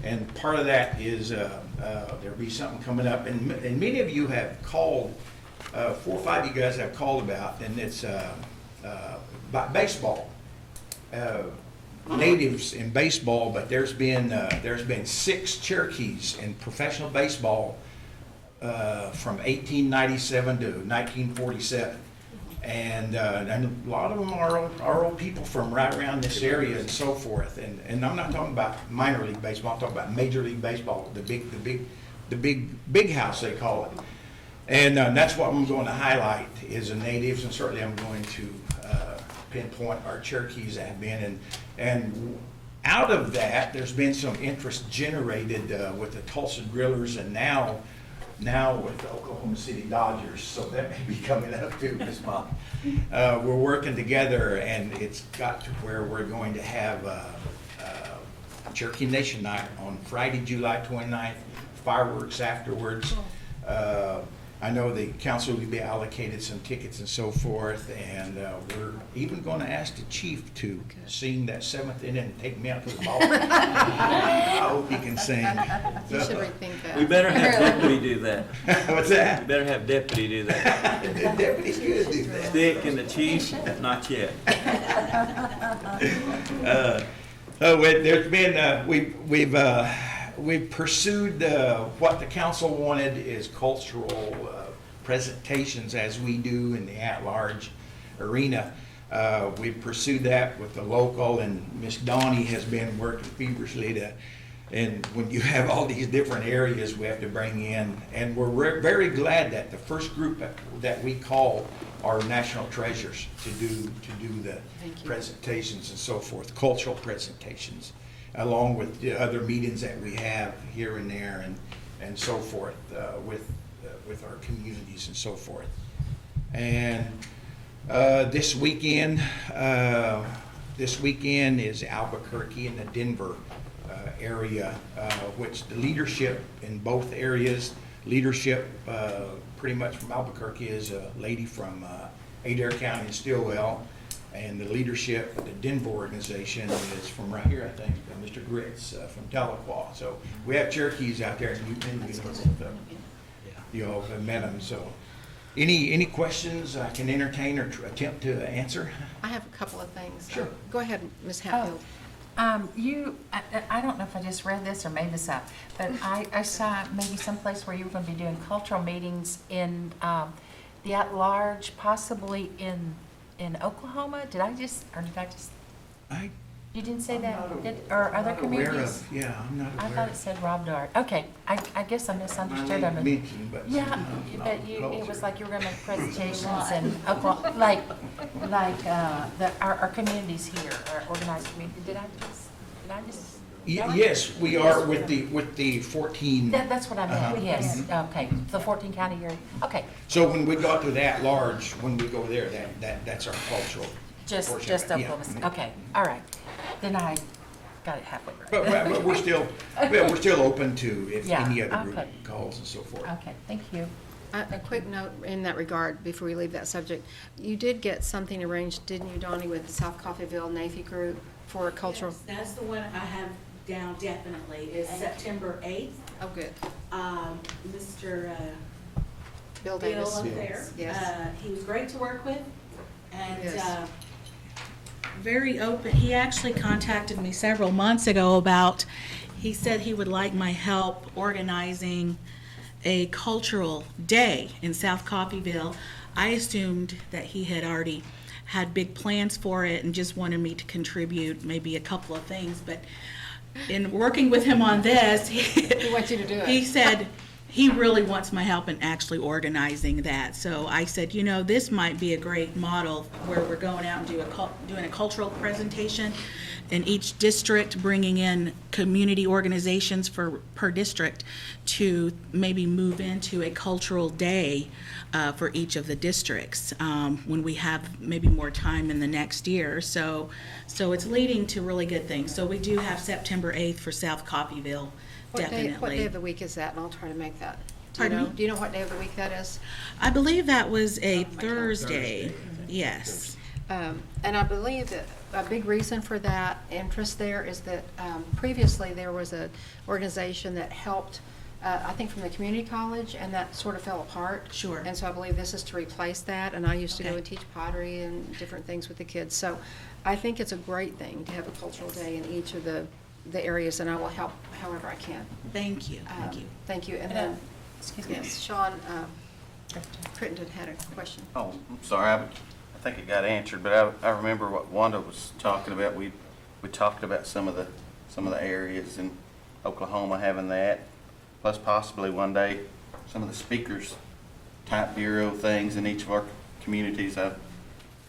[SPEAKER 14] and part of that is there'll be something coming up, and many of you have called, 4 or 5 of you guys have called about, and it's about baseball. Natives in baseball, but there's been 6 Cherokees in professional baseball from 1897 to 1947. And a lot of them are old people from right around this area and so forth. And I'm not talking about minor league baseball. I'm talking about Major League Baseball, the big house they call it. And that's what I'm going to highlight is the natives, and certainly I'm going to pinpoint our Cherokees that have been. And out of that, there's been some interest generated with the Tulsa Grillers, and now with the Oklahoma City Dodgers, so that may be coming up too, Ms. Mom. We're working together, and it's got to where we're going to have Cherokee Nation Night on Friday, July 29th, fireworks afterwards. I know the council will be allocated some tickets and so forth, and we're even going to ask the chief to sing that 7th inning and take me out to the ball. I hope he can sing.
[SPEAKER 1] You should rethink that.
[SPEAKER 10] We better have deputy do that.
[SPEAKER 14] What's that?
[SPEAKER 10] We better have deputy do that.
[SPEAKER 14] The deputy's good to do that.
[SPEAKER 10] Dick and the chief, not yet.
[SPEAKER 14] There's been we've pursued what the council wanted is cultural presentations, as we do in the at-large arena. We've pursued that with the local, and Miss Donnie has been working feverishly to. And when you have all these different areas we have to bring in, and we're very glad that the first group that we call are national treasures to do the presentations and so forth, cultural presentations, along with the other meetings that we have here and there and so forth with our communities and so forth. And this weekend is Albuquerque and the Denver area, which the leadership in both areas, pretty much from Albuquerque is a lady from Adair County and Stillwell. And the leadership of the Denver organization is from right here, I think, Mr. Gritz from Tahlequah. So we have Cherokees out there, and you all have met them. So any questions I can entertain or attempt to answer?
[SPEAKER 1] I have a couple of things.
[SPEAKER 14] Sure.
[SPEAKER 1] Go ahead, Ms. Hatfield.
[SPEAKER 8] I don't know if I just read this or made this up, but I saw maybe someplace where you were going to be doing cultural meetings in the at-large, possibly in Oklahoma. Did I just? You didn't say that? Or other communities?
[SPEAKER 14] I'm not aware.
[SPEAKER 8] I thought it said Rob Dart. Okay, I guess I misunderstood. It was like you were going to make presentations in Oklahoma, like our communities here, our organized community. Did I just?
[SPEAKER 14] Yes, we are with the 14.
[SPEAKER 8] That's what I meant. Yes. Okay. The 14 county area. Okay.
[SPEAKER 14] So when we go to that large, when we go there, that's our cultural.
[SPEAKER 8] Just Oklahoma.
[SPEAKER 14] Yeah.
[SPEAKER 8] Okay. All right. Then I got it halfway right.
[SPEAKER 14] But we're still open to if any other group calls and so forth.
[SPEAKER 8] Okay. Thank you.
[SPEAKER 1] A quick note in that regard before we leave that subject. You did get something arranged, didn't you, Donnie, with the South Coffeyville Navy group for a cultural?
[SPEAKER 15] Yes, that's the one I have down definitely. It's September 8th.
[SPEAKER 1] Oh, good.
[SPEAKER 15] Mr.
[SPEAKER 1] Bill Davis.
[SPEAKER 15] up there.
[SPEAKER 1] Yes.
[SPEAKER 15] He was great to work with, and
[SPEAKER 1] Yes.
[SPEAKER 15] very open. He actually contacted me several months ago about, he said he would like my help organizing a cultural day in South Coffeyville. I assumed that he had already had big plans for it and just wanted me to contribute maybe a couple of things, but in working with him on this,
[SPEAKER 1] He wants you to do it.
[SPEAKER 15] he said he really wants my help in actually organizing that. So I said, you know, this might be a great model where we're going out and doing a cultural presentation in each district, bringing in community organizations per district to maybe move into a cultural day for each of the districts when we have maybe more time in the next year. So it's leading to really good things. So we do have September 8th for South Coffeyville. Definitely.
[SPEAKER 1] What day of the week is that? And I'll try to make that.
[SPEAKER 15] Pardon me?
[SPEAKER 1] Do you know what day of the week that is?
[SPEAKER 15] I believe that was a Thursday. Yes.
[SPEAKER 1] And I believe that a big reason for that interest there is that previously there was an organization that helped, I think from the community college, and that sort of fell apart.
[SPEAKER 15] Sure.
[SPEAKER 1] And so I believe this is to replace that, and I used to go
[SPEAKER 15] Okay.
[SPEAKER 1] and teach pottery and different things with the kids. So I think it's a great thing to have a cultural day in each of the areas, and I will help however I can.
[SPEAKER 15] Thank you. Thank you.
[SPEAKER 1] Thank you. And then, yes, Sean Crittenden had a question.
[SPEAKER 5] Oh, I'm sorry, I think it got answered, but I remember what Wanda was talking about. We talked about some of the areas in Oklahoma having that, plus possibly one day some of the speakers type bureau things in each of our communities. But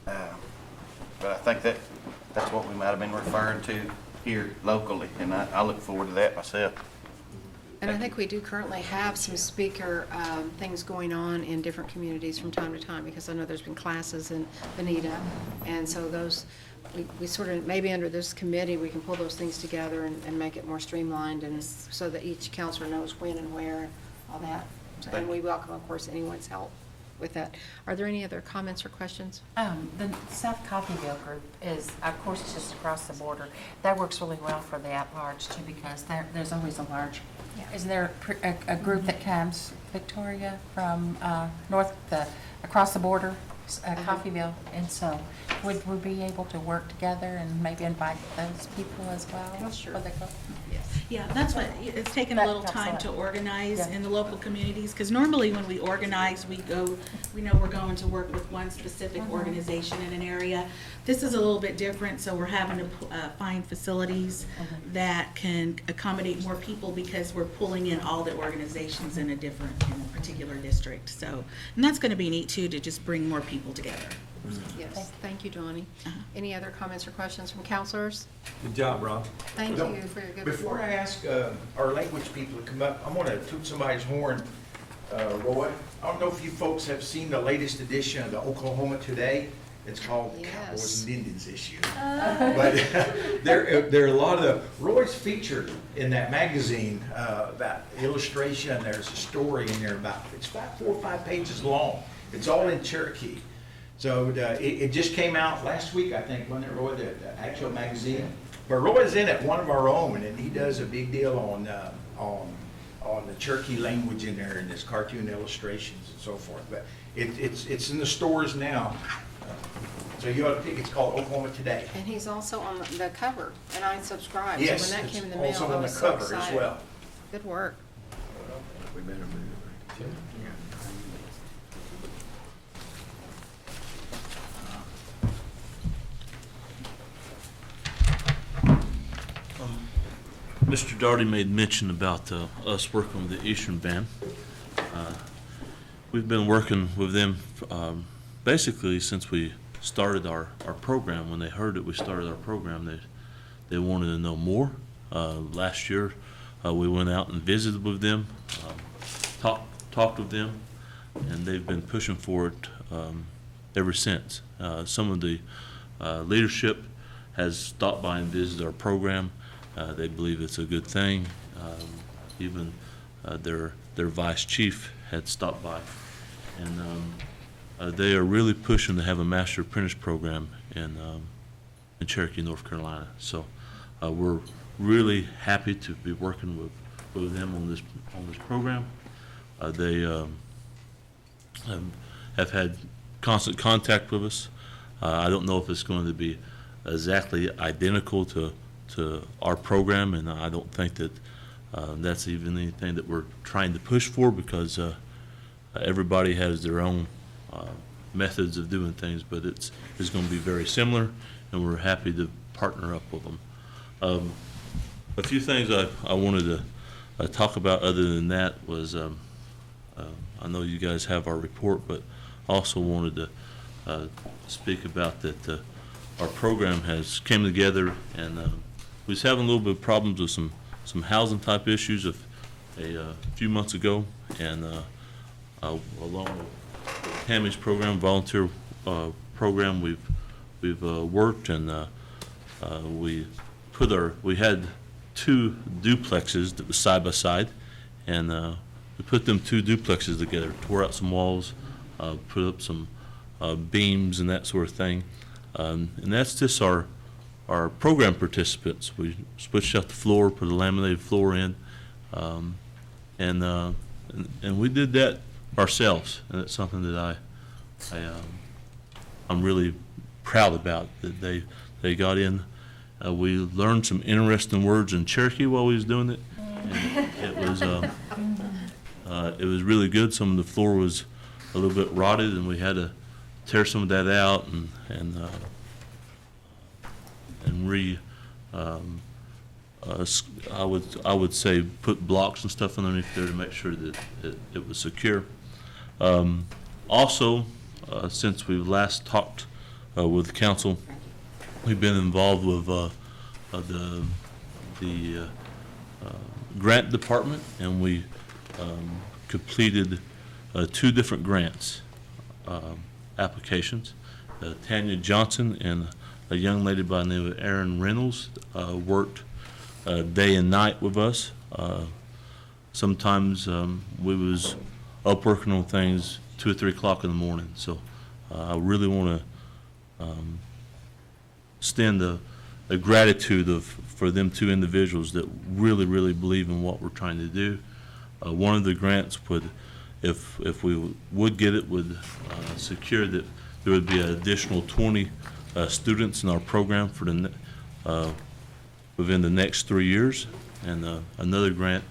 [SPEAKER 5] I think that's what we might have been referring to here locally, and I look forward to that myself.
[SPEAKER 1] And I think we do currently have some speaker things going on in different communities from time to time, because I know there's been classes in Bonita, and so those, we sort of, maybe under this committee, we can pull those things together and make it more streamlined, and so that each counselor knows when and where, and all that. And we welcome, of course, anyone's help with that. Are there any other comments or questions?
[SPEAKER 8] The South Coffeyville group is, of course, it's just across the border. That works really well for the at-large too, because there's always a large, isn't there a group that comes, Victoria, from across the border, Coffeyville? And so would we be able to work together and maybe invite those people as well?
[SPEAKER 1] Sure.
[SPEAKER 8] For the
[SPEAKER 15] Yeah, that's what, it's taken a little time to organize in the local communities, because normally when we organize, we know we're going to work with one specific organization in an area. This is a little bit different, so we're having to find facilities that can accommodate more people, because we're pulling in all the organizations in a particular district. So, and that's going to be neat too, to just bring more people together.
[SPEAKER 1] Yes, thank you, Donnie. Any other comments or questions from counselors?
[SPEAKER 10] Good job, Rob.
[SPEAKER 1] Thank you for your good report.
[SPEAKER 14] Before I ask our language people to come up, I'm going to toot somebody's horn. Roy, I don't know if you folks have seen the latest edition of the Oklahoma Today. It's called Cowboys and Indians issue. But there are a lot of, Roy's featured in that magazine about illustration. There's a story in there it's about 4 or 5 pages long. It's all in Cherokee. So it just came out last week, I think, wasn't it, Roy, the actual magazine? But Roy's in it, one of our own, and he does a big deal on the Cherokee language in there, and his cartoon illustrations and so forth. But it's in the stores now. So you ought to think it's called Oklahoma Today.
[SPEAKER 1] And he's also on the cover, and I subscribed.
[SPEAKER 14] Yes,
[SPEAKER 1] So when that
[SPEAKER 14] it's
[SPEAKER 1] came in the mail,
[SPEAKER 14] also
[SPEAKER 1] I
[SPEAKER 14] on the
[SPEAKER 1] was so
[SPEAKER 14] cover as
[SPEAKER 1] excited.
[SPEAKER 14] well.
[SPEAKER 1] Good work.
[SPEAKER 14] We better move it.
[SPEAKER 16] Mr. Daugherty made mention about us working with the Eastern Band. We've been working with them basically since we started our program. When they heard that we started our program, they wanted to know more. Last year, we went out and visited with them, talked with them, and they've been pushing for it ever since. Some of the leadership has stopped by and visited our program. They believe it's a good thing. Even their vice chief had stopped by, and they are really pushing to have a master apprentice program in Cherokee, North Carolina. So we're really happy to be working with them on this program. They have had constant contact with us. I don't know if it's going to be exactly identical to our program, and I don't think that that's even anything that we're trying to push for, because everybody has their own methods of doing things, but it's going to be very similar, and we're happy to partner up with them. A few things I wanted to talk about other than that was, I know you guys have our report, but also wanted to speak about that our program has came together, and we was having a little bit of problems with some housing type issues a few months ago, and along with Tammy's program, volunteer program, we've worked, and we had 2 duplexes that was side by side, and we put them 2 duplexes together, tore out some walls, put up some beams and that sort of thing, and that's just our program participants. We switched out the floor, put a laminated floor in, and we did that ourselves, and it's something that I'm really proud about, that they got in. We learned some interesting words in Cherokee while we was doing it, and it was really good. Some of the floor was a little bit rotted, and we had to tear some of that out and I would say put blocks and stuff underneath there to make sure that it was secure. Also, since we last talked with the council, we've been involved with the grant department, and we completed 2 different grants applications. Tanya Johnson and a young lady by the name of Erin Reynolds worked day and night with us. Sometimes we was up working on things 2 or 3 o'clock in the morning. So I really want to extend a gratitude for them 2 individuals that really, really believe in what we're trying to do. One of the grants would, if we would get it, would secure that there would be an additional 20 students in our program for within the next 3 years. And another grant,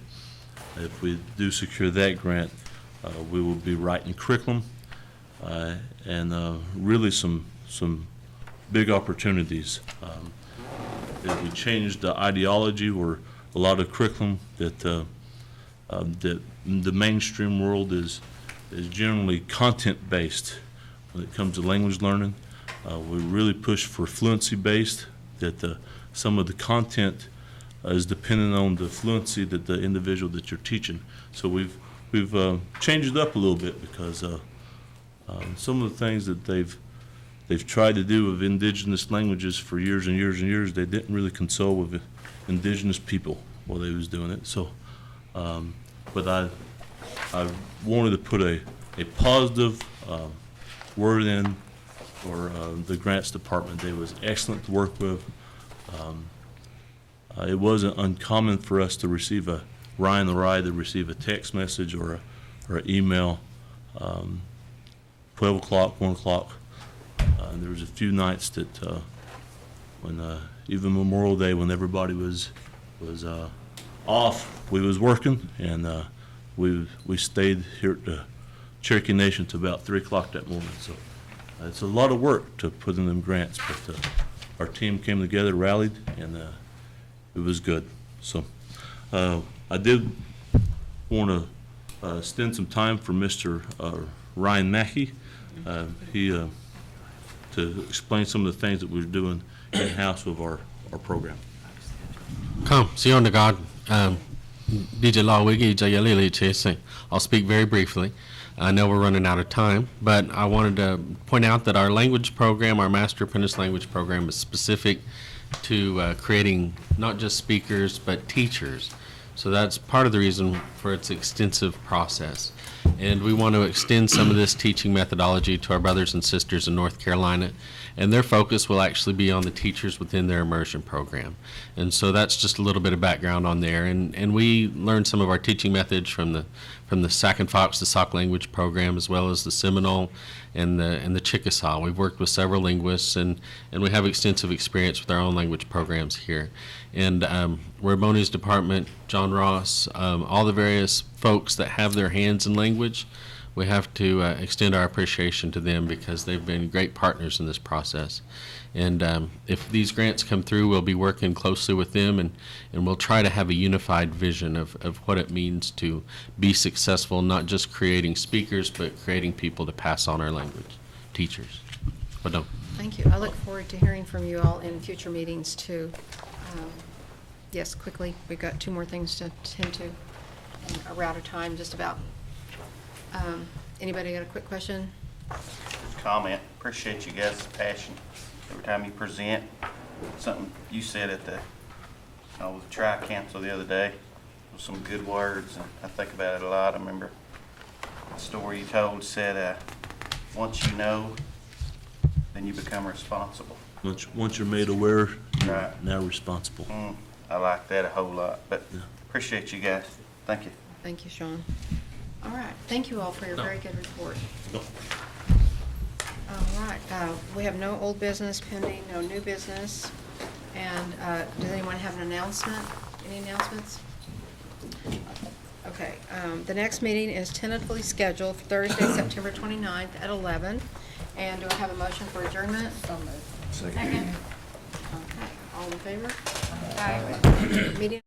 [SPEAKER 16] if we do secure that grant, we will be writing curriculum and really some big opportunities. If we change the ideology, where a lot of curriculum that the mainstream world is generally content-based when it comes to language learning. We really push for fluency-based, that some of the content is dependent on the fluency that the individual that you're teaching. So we've changed it up a little bit, because some of the things that they've tried to do with indigenous languages for years and years and years, they didn't really consult with indigenous people while they was doing it. So, but I wanted to put a positive word in for the grants department. They was excellent to work with. It wasn't uncommon for us to receive Ryan or I to receive a text message or an email 12 o'clock, 1 o'clock. There was a few nights that when even Memorial Day, when everybody was off, we was working, and we stayed here at the Cherokee Nation to about 3 o'clock that morning. So it's a lot of work to put in them grants, but our team came together, rallied, and it was good. So I did want to spend some time for Mr. Ryan Mackey. To explain some of the things that we're doing in-house with our program.
[SPEAKER 17] Come, see on the God. DJ Law Wiggy, Jayalili Chasing. I'll speak very briefly. I know we're running out of time, but I wanted to point out that our language program, our Master Apprentice Language Program, is specific to creating not just speakers, but teachers. So that's part of the reason for its extensive process. And we want to extend some of this teaching methodology to our brothers and sisters in North Carolina and their focus will actually be on the teachers within their immersion program. And so that's just a little bit of background on there. And we learned some of our teaching methods from the Sac and Fox, the Sauk language program, as well as the Seminole and the Chickasaw. We've worked with several linguists, and we have extensive experience with our own language programs here. And Raboni's department, John Ross, all the various folks that have their hands in language, we have to extend our appreciation to them because they've been great partners in this process. And if these grants come through, we'll be working closely with them, and we'll try to have a unified vision of what it means to be successful, not just creating speakers, but creating people to pass on our language, teachers. Pardon.
[SPEAKER 1] Thank you. I look forward to hearing from you all in future meetings too. Yes, quickly, we've got 2 more things to tend to, and we're out of time just about. Anybody got a quick question?
[SPEAKER 5] Just comment. Appreciate you guys' passion. Every time you present, something you said at the with the Tri-Council the other day, with some good words, and I think about it a lot. I remember the story you told said, once you know, then you become responsible.
[SPEAKER 16] Once you're made aware, you're
[SPEAKER 5] Right.
[SPEAKER 16] now responsible.
[SPEAKER 5] I like that a whole lot, but
[SPEAKER 16] Yeah.
[SPEAKER 5] appreciate you guys. Thank you.
[SPEAKER 1] Thank you, Sean. All right, thank you all for your very good report.
[SPEAKER 16] No.
[SPEAKER 1] All right, we have no old business pending, no new business. And does anyone have an announcement? Any announcements? Okay, the next meeting is tentatively scheduled for Thursday, September 29th at 11. And do I have a motion for adjournment? So moved.
[SPEAKER 7] Second.
[SPEAKER 1] Okay, all in favor?
[SPEAKER 7] Aye.
[SPEAKER 1] Meeting